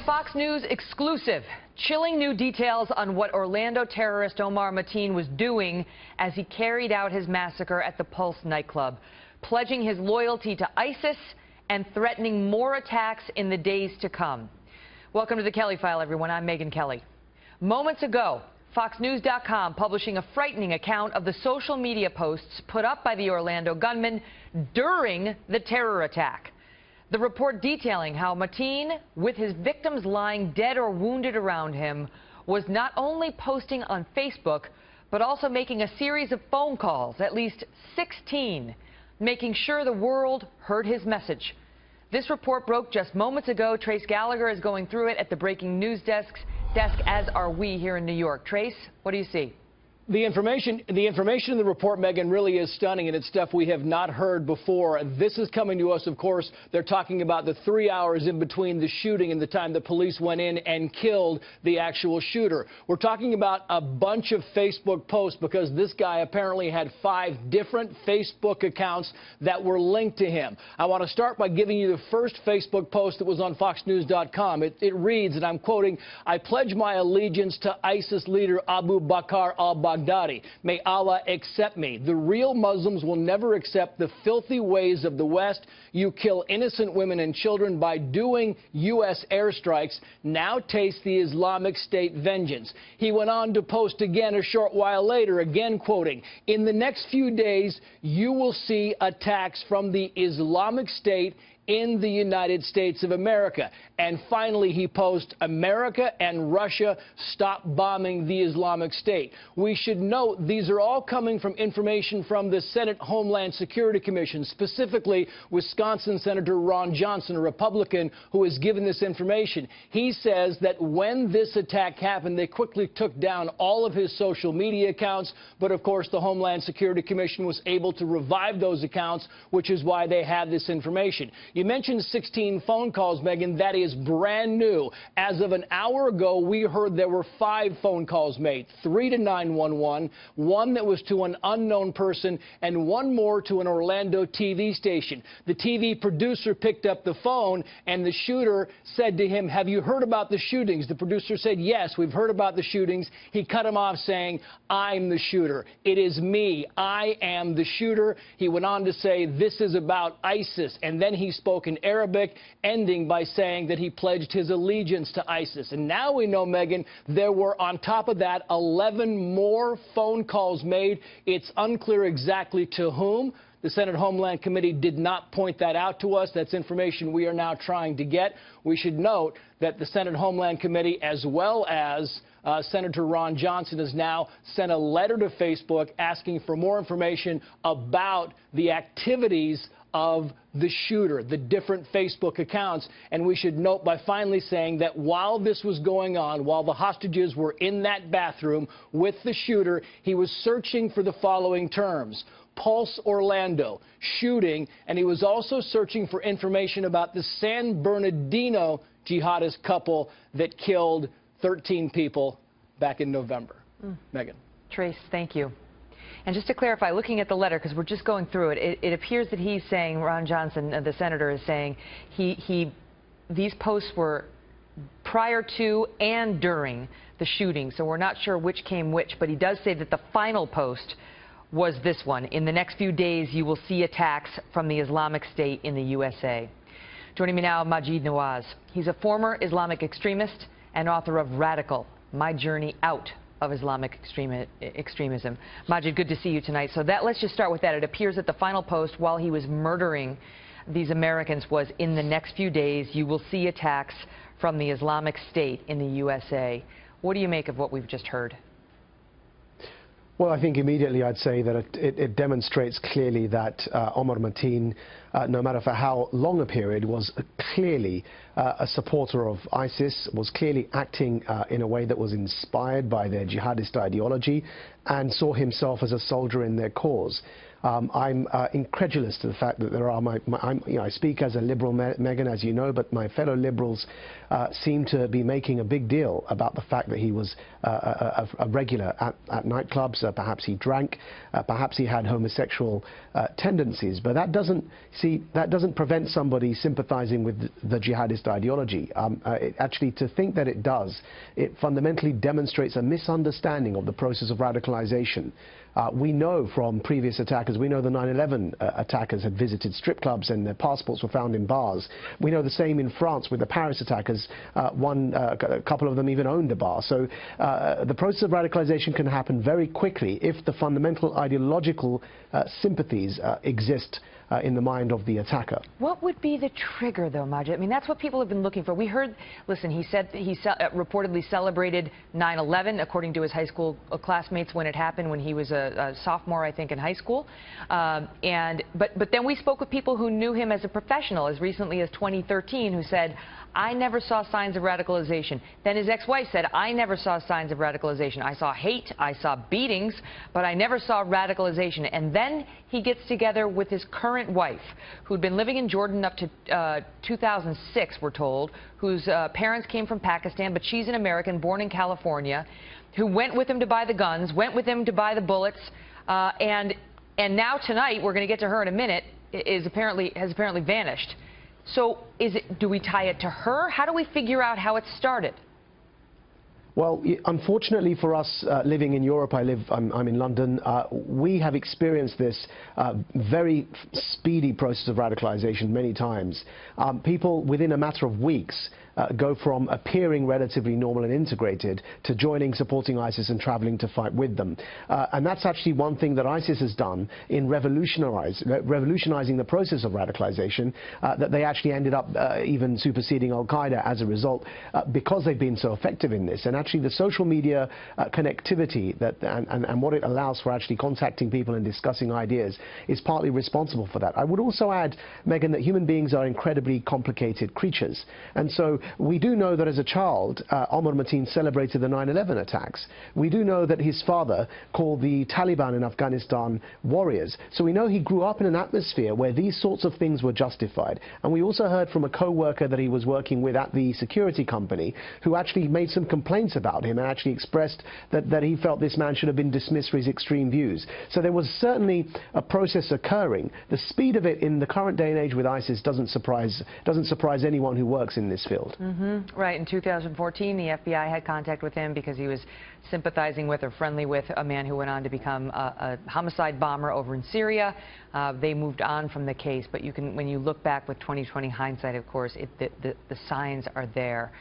Fox News exclusive. Chilling new details on what Orlando terrorist Omar Mateen was doing as he carried out his massacre at the Pulse nightclub, pledging his loyalty to ISIS and threatening more attacks in the days to come. Welcome to the Kelly File, everyone. I'm Megyn Kelly. Moments ago, FoxNews.com publishing a frightening account of the social media posts put up by the Orlando gunman during the terror attack. The report detailing how Mateen, with his victims lying dead or wounded around him, was not only posting on Facebook, but also making a series of phone calls, at least 16, making sure the world heard his message. This report broke just moments ago. Trace Gallagher is going through it at the breaking news desk, as are we here in New York. Trace, what do you see? The information in the report, Megyn, really is stunning, and it's stuff we have not heard before. This is coming to us, of course. They're talking about the 3 hours in between the shooting and the time the police went in and killed the actual shooter. We're talking about a bunch of Facebook posts because this guy apparently had 5 different Facebook accounts that were linked to him. I want to start by giving you the first Facebook post that was on FoxNews.com. It reads, and I'm quoting, "I pledge my allegiance to ISIS leader Abu Bakr al-Baghdadi. May Allah accept me. The real Muslims will never accept the filthy ways of the West. You kill innocent women and children by doing U.S. airstrikes. Now taste the Islamic State vengeance." He went on to post again a short while later, again quoting, "In the next few days, you will see attacks from the Islamic State in the United States of America." And finally, he posts, "America and Russia stop bombing the Islamic State." We should note these are all coming from information from the Senate Homeland Security Commission, specifically Wisconsin Senator Ron Johnson, a Republican who has given this information. He says that when this attack happened, they quickly took down all of his social media accounts. But of course, the Homeland Security Commission was able to revive those accounts, which is why they have this information. You mentioned 16 phone calls, Megyn. That is brand new. As of an hour ago, we heard there were 5 phone calls made, 3 to 911, 1 that was to an unknown person, and 1 more to an Orlando TV station. The TV producer picked up the phone, and the shooter said to him, "Have you heard about the shootings?" The producer said, "Yes, we've heard about the shootings." He cut him off saying, "I'm the shooter. It is me. I am the shooter." He went on to say, "This is about ISIS," and then he spoke in Arabic, ending by saying that he pledged his allegiance to ISIS. And now we know, Megyn, there were on top of that 11 more phone calls made. It's unclear exactly to whom. The Senate Homeland Committee did not point that out to us. That's information we are now trying to get. We should note that the Senate Homeland Committee, as well as Senator Ron Johnson, has now sent a letter to Facebook asking for more information about the activities of the shooter, the different Facebook accounts. And we should note by finally saying that while this was going on, while the hostages were in that bathroom with the shooter, he was searching for the following terms: Pulse Orlando, shooting, and he was also searching for information about the San Bernardino jihadist couple that killed 13 people back in November. Megyn. Trace, thank you. And just to clarify, looking at the letter, because we're just going through it, it appears that he's saying, Ron Johnson, the senator, is saying these posts were prior to and during the shooting, so we're not sure which came which, but he does say that the final post was this one: "In the next few days, you will see attacks from the Islamic State in the USA." Joining me now, Majeed Nawaz. He's a former Islamic extremist and author of Radical: My Journey Out of Islamic Extremism. Majeed, good to see you tonight. So let's just start with that. It appears that the final post, while he was murdering these Americans, was, "In the next few days, you will see attacks from the Islamic State in the USA." What do you make of what we've just heard? Well, I think immediately I'd say that it demonstrates clearly that Omar Mateen, no matter for how long a period, was clearly a supporter of ISIS, was clearly acting in a way that was inspired by their jihadist ideology, and saw himself as a soldier in their cause. I'm incredulous to the fact that there are I speak as a liberal, Megyn, as you know, but my fellow liberals seem to be making a big deal about the fact that he was a regular at nightclubs. Perhaps he drank, perhaps he had homosexual tendencies, but that doesn't prevent somebody sympathizing with the jihadist ideology. Actually, to think that it does, it fundamentally demonstrates a misunderstanding of the process of radicalization. We know from previous attackers, we know the 9/11 attackers had visited strip clubs and their passports were found in bars. We know the same in France with the Paris attackers. A couple of them even owned a bar. So the process of radicalization can happen very quickly if the fundamental ideological sympathies exist in the mind of the attacker. What would be the trigger, though, Majid? I mean, that's what people have been looking for. We heard, listen, he said he reportedly celebrated 9/11, according to his high school classmates, when it happened, when he was a sophomore, I think, in high school. But then we spoke with people who knew him as a professional as recently as 2013, who said, I never saw signs of radicalization. Then his ex-wife said, I never saw signs of radicalization. I saw hate, I saw beatings, but I never saw radicalization. And then he gets together with his current wife, who'd been living in Jordan up to 2006, we're told, whose parents came from Pakistan, but she's an American, born in California, who went with him to buy the guns, went with him to buy the bullets, and now tonight, we're going to get to her in a minute, has apparently vanished. So do we tie it to her? How do we figure out how it started? Well, unfortunately for us living in Europe, I'm in London, we have experienced this very speedy process of radicalization many times. People within a matter of weeks go from appearing relatively normal and integrated to joining, supporting ISIS and traveling to fight with them. And that's actually one thing that ISIS has done in revolutionizing the process of radicalization, that they actually ended up even superseding Al-Qaeda as a result, because they've been so effective in this. And actually the social media connectivity and what it allows for actually contacting people and discussing ideas is partly responsible for that. I would also add, Megyn, that human beings are incredibly complicated creatures. And so we do know that as a child, Omar Mateen celebrated the 9/11 attacks. We do know that his father called the Taliban in Afghanistan warriors. So we know he grew up in an atmosphere where these sorts of things were justified. And we also heard from a co-worker that he was working with at the security company who actually made some complaints about him and actually expressed that he felt this man should have been dismissed for his extreme views. So there was certainly a process occurring. The speed of it in the current day and age with ISIS doesn't surprise anyone who works in this field. Right. In 2014, the FBI had contact with him because he was sympathizing with or friendly with a man who went on to become a homicide bomber over in Syria. They moved on from the case, but when you look back with 20/20 hindsight, of course, the signs are there.